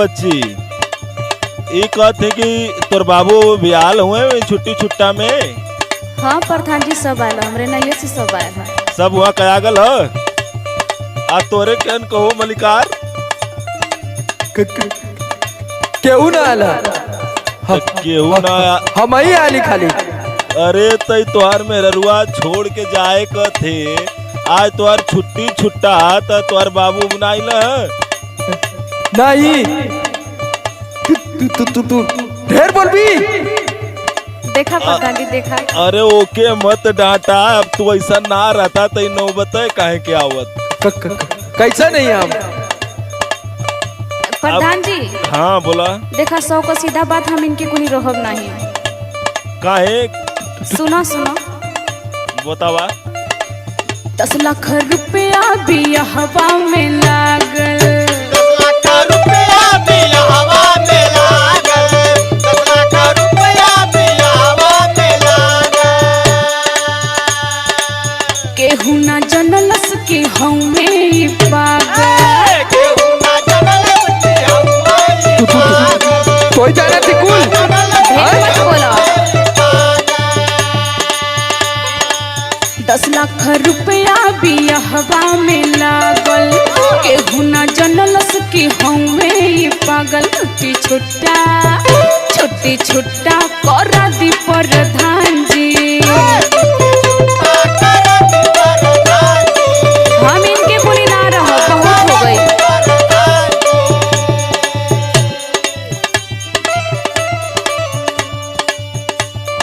बच्ची ये कहते कि तोर बाबू बियाल हुए छुट्टी छुट्टा में। हाँ प्रधान जी सब आयल हमरे नैये से सब आयल है। सब वहाँ कयागल है आ तोरे केन कहो मलिकार केहू ना आला केहू ना हम ही आली खाली। अरे तई तोहार में ररुआ छोड़ के जाए क थे आज तोहार छुट्टी छुट्टा त तोहार बाबू बनाइल नहीं तू ढेर बोल भी। देखा प्रधान जी देखा। अरे ओके मत डांटा अब तू ऐसा ना रहता तई नौबत काहे के आवत कैसा नहीं हम प्रधान जी। हाँ बोला। देखा 100 का सीधा बात हम इनके कुनी रहब नहीं। काहे सुना सुना बतावा। 10 लाख रुपया भी हवा में लागल। 10 लाख रुपया भी हवा में लागल। 10 लाख रुपया भी हवा में लागल। केहू ना जनलस के हमें पागल। केहू ना जनलस के हमें पागल। कोई जाना थी कुल मत बोला। 10 लाख रुपया भी हवा में लागल। केहू ना जनलस के हमें पागल। छोटी छोटा करा दी प्रधान जी। हम इनके बोली ना रहो बहुत हो गई।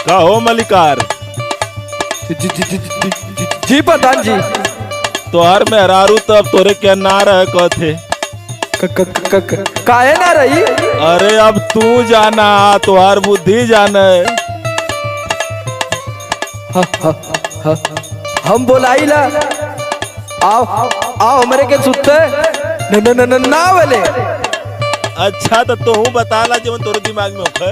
का हो मलिकार जी प्रधान जी। तोहार में हरारू तब तोरे क्या ना रह कथे काहे ना रही। अरे अब तू जाना तोहार बुद्धि जाने। हम बोलाई ला आओ आओ हमारे के सुते ना वाले। अच्छा तो तू बताला जो तोरे दिमाग में होखे।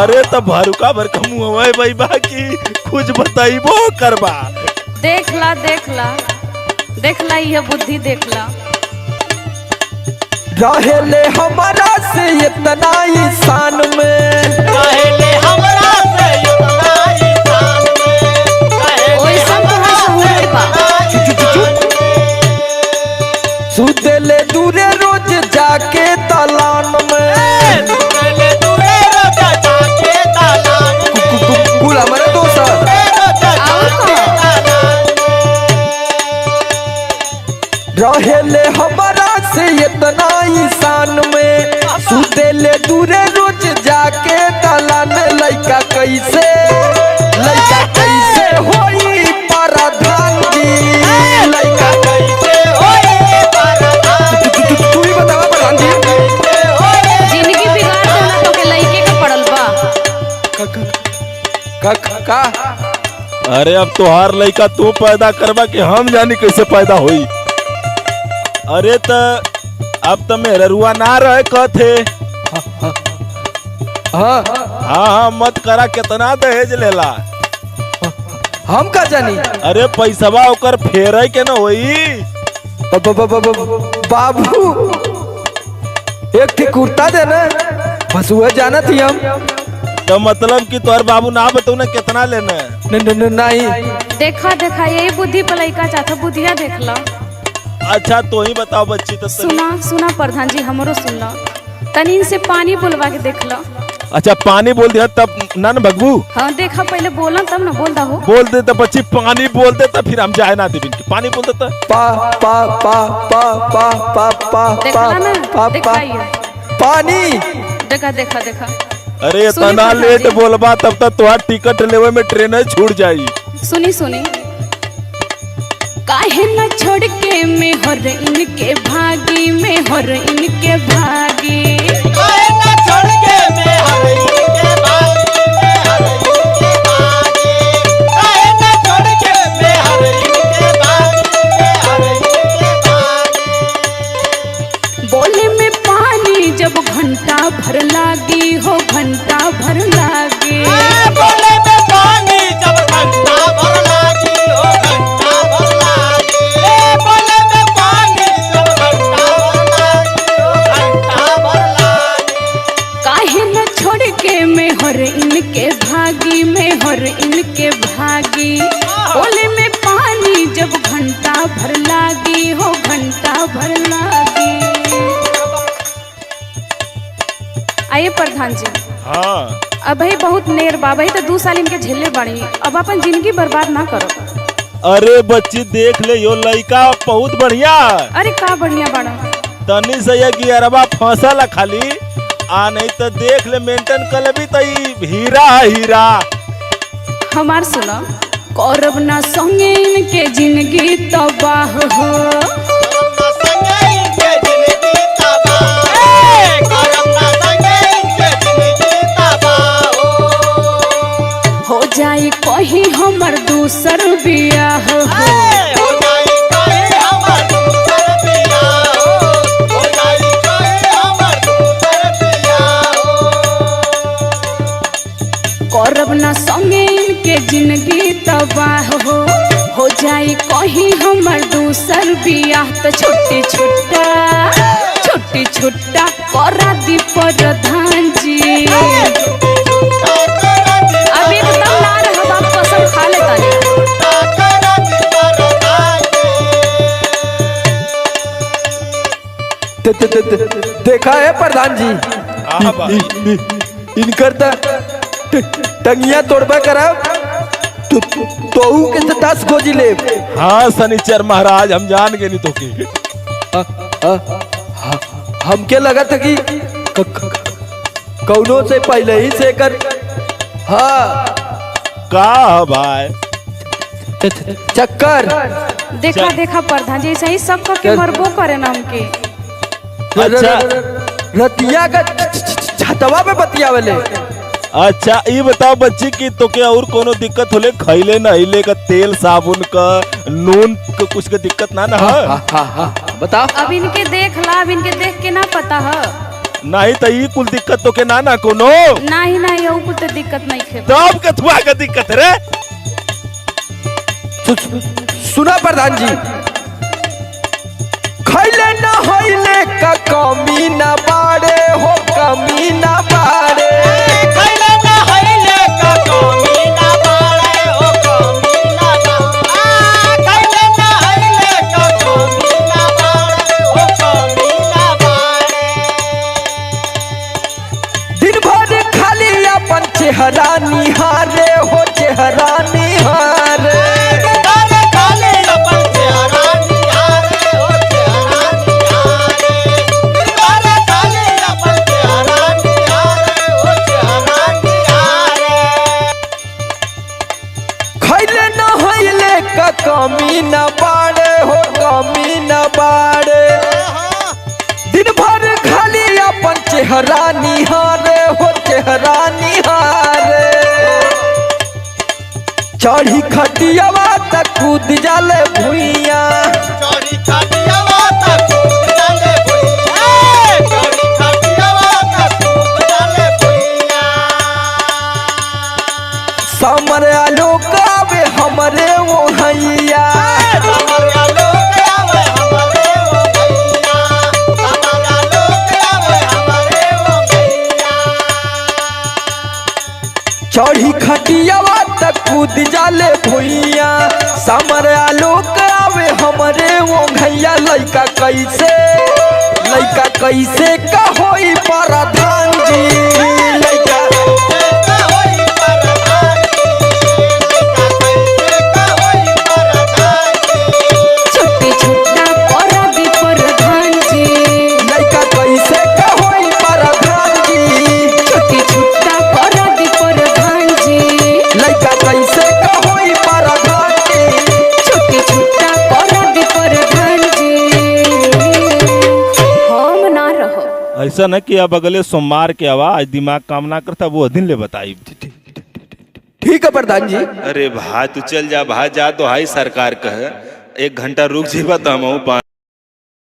अरे तो भरुका भर कमु हवे भाई बाकी कुछ बताइबो करबा। देख ला यह बुद्धि देख ला। रहेले हमारा से इतना इंसान में। रहेले हमरा से इतना इंसान में। ओए सब तो है बा। सुतेले दूरे रोज जाके दलान में। सुतेले दूरे रोज जाके दलान में। कुल हमारे दोस्त रहेले हमारा से इतना इंसान में। सुतेले दूरे रोज जाके दलान। लइका कैसे होई प्रधान जी। लइका कैसे होई प्रधान जी। तू ही बतावा प्रधान जी। जिंदगी बिगाड़ देना तो के लइके का पड़ल बा। का अरे अब तोहार लइका तू पैदा करबा कि हम जानी कैसे पैदा होई। अरे त अब तो मेरा रुआ ना रहे कथे। हाँ मत करा कितना दहेज लेला। हम का जानी। अरे पैसवा ओकर फेरे के न होई। बाबू एक ठे कुर्ता देना बस वह जाना थी हम। तो मतलब कि तोहर बाबू ना बताऊ ना कितना लेना नहीं। देखा यही बुद्धि पलैका चाहता बुद्धिया देख ला। अच्छा तो ही बताओ बच्ची तो सुना प्रधान जी हमरो सुन ला। तनी से पानी बोलवा के देख ला। अच्छा पानी बोल दिया तब ना न भगबू। हाँ देखा पहले बोला तब ना बोल हो। बोल दे तो बच्ची पानी बोल दे तो फिर हम जाए ना देवी पानी बोल देता। पा पा पा पा पा पा पा देखला ना पा पानी। देखा अरे इतना लेट बोलबा तब तक तुहार टिकट लेवे में ट्रेन छूट जाई। सुनी काहे न छोड़ के मैं हर इनके भागी में हर इनके भागी। काहे न छोड़ के मैं हर इनके भागी में हर इनके भागी। काहे न छोड़ के मैं हर इनके भागी में हर इनके भागी। बोले में पानी जब घंटा भर लागी हो घंटा भर लागी। बोले में पानी जब घंटा भर लागी हो घंटा भर लागी। बोले में पानी हर इनके भागी में हर इनके भागी ओले में पानी जब घंटा भर लागी हो घंटा भर लागी। आइए प्रधान जी। हाँ अब भाई बहुत नेर बा भाई तो 2 साल इनके झेले बाड़ी, अब अपन जिंदगी बर्बाद ना करो। अरे बच्ची देख ले यो लड़का बहुत बढ़िया। अरे का बढ़िया बाड़ा। तनी से ये गियरवा फसल खाली आ नहीं तो देख ले मेंटेन कर लेबी तो हीरा है हीरा। हमार सुनो करब ना संगे इनके जिंदगी तबाह हो हो जाई कहीं हमर दूसर बियाह हो। करब ना संगे इनके जिंदगी तबाह हो जाई कहीं हमर दूसर बियाह तो छोटी छुट्टा करा दी प्रधान जी। अब एकदम ना रहब आप कसम खा लेता देखा है प्रधान जी हाँ भाई। इनकर टंगिया तोड़बा करब तो के 10 गोजी ले। हाँ शनिचर महाराज हम जान गए नहीं तो की हमके लगा था कि कौनों से पहले ही से कर। हाँ का भाई चक्कर देखा प्रधान जी सही सब के मरबो करे ना हमके। अच्छा रतिया का छतवा पे बतियावले। अच्छा ये बताओ बच्ची की तो क्या और कोनो दिक्कत होले खैले नहिले का तेल साबुन का नून का कुछ का दिक्कत ना हाँ बताओ। अब इनके देख ला अब इनके देख के ना पता है नहीं तो ये कुल दिक्कत तो के ना कोनो नहीं वो कुछ तो दिक्कत नहीं खे। तब के थुआ का दिक्कत रे। सुना प्रधान जी खैले ना होइले का कमी ना बाड़े हो कमी ना बाड़े। चेहरा निहारे हो चेहरा निहारे। खैले न होइले का कमी न बाड़े हो कमी न बाड़े। दिन भर खाली अपन चेहरा निहारे हो चेहरा निहारे। चढ़ी खटियावा तक कूद जाले भुइया। समर आलोक आवे हमरे वो हैया। चढ़ी खटियावा तक कूद जाले भुइया। समर आलोक आवे हमरे वो भैया। लइका कैसे का होई प्रधान जी। ऐसा न कि अब अगले सोमवार के आवाज दिमाग काम ना करता वो दिन ले बताई। ठीक है प्रधान जी। अरे भाई तू चल जा भाई जा तो हाई सरकार कह 1 घंटा रुक जीवा तो हम